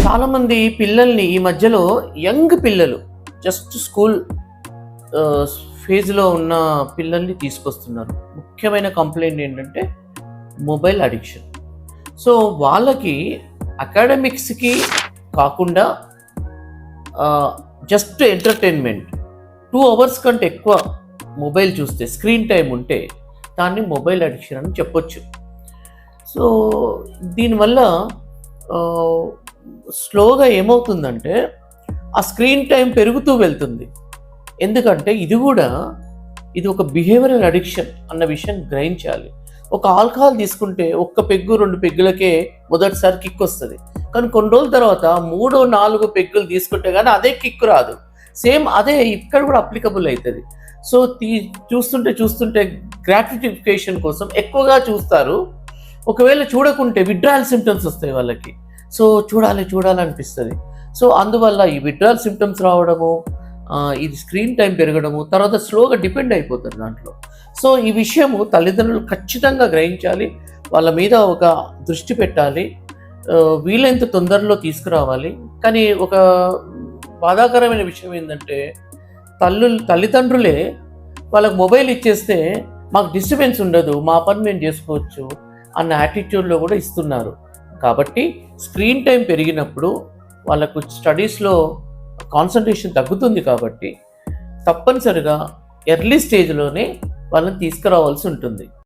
చాలామంది పిల్లల్ని ఈ మధ్యలో యంగ్ పిల్లలు జస్ట్ స్కూల్ ఫేజ్‌లో ఉన్న పిల్లల్ని తీసుకొస్తున్నారు. ముఖ్యమైన కంప్లెయింట్ ఏంటంటే మొబైల్ అడిక్షన్. సో, వాళ్ళకి అకాడమిక్స్‌కి కాకుండా ఆహ్, జస్ట్ ఎంటర్‌టైన్‌మెంట్ 2 అవర్స్ కంటే ఎక్కువ మొబైల్ చూస్తే, స్క్రీన్ టైమ్ ఉంటే దాన్ని మొబైల్ అడిక్షన్ అని చెప్పొచ్చు. సో, దీనివల్ల ఆహ్, స్లోగా ఏమవుతుందంటే ఆ స్క్రీన్ టైమ్ పెరుగుతూ వెళ్తుంది. ఎందుకంటే ఇది ఒక బిహేవియరల్ అడిక్షన్ అన్న విషయం గ్రహించాలి. ఒక ఆల్కహాల్ తీసుకుంటే ఒక్క పెగ్గు, 2 పెగ్గులకే మొదటిసారి కిక్ వస్తది. కానీ కొన్ని రోజుల తర్వాత 3, 4 పెగ్గులు తీసుకుంటే గానీ అదే కిక్ రాదు. సేమ్ అదే ఇక్కడ కూడా అప్లికబుల్ అయితది. సో, చూస్తుంటే గ్రాటిఫికేషన్ కోసం ఎక్కువగా చూస్తారు. ఒకవేళ చూడకుంటే విత్‌డ్రాయల్ సింప్టమ్స్ వస్తాయి వాళ్ళకి. సో, చూడాలనిపిస్తది. సో, అందువల్ల ఈ విత్‌డ్రాయల్ సింప్టమ్స్ రావడము, ఇది స్క్రీన్ టైమ్ పెరగడము, తర్వాత స్లోగా డిపెండ్ అయిపోతారు దాంట్లో. సో, ఈ విషయము తల్లిదండ్రులు ఖచ్చితంగా గ్రహించాలి. వాళ్ళ మీద ఒక దృష్టి పెట్టాలి. వీలైనంత తొందరలో తీసుకురావాలి. కానీ ఒక బాధాకరమైన విషయం ఏందంటే తల్లిదండ్రులే వాళ్ళకి మొబైల్ ఇచ్చేస్తే మాకు డిస్టర్బెన్స్ ఉండదు, మా పని మేము చేసుకోవచ్చు అన్న యాటిట్యూడ్‌లో కూడా ఇస్తున్నారు. కాబట్టి స్క్రీన్ టైమ్ పెరిగినప్పుడు వాళ్ళకు స్టడీస్‌లో కాన్సంట్రేషన్ తగ్గుతుంది కాబట్టి తప్పనిసరిగా ఎర్లీ స్టేజ్‌లోనే వాళ్ళని తీసుకురావాల్సి ఉంటుంది.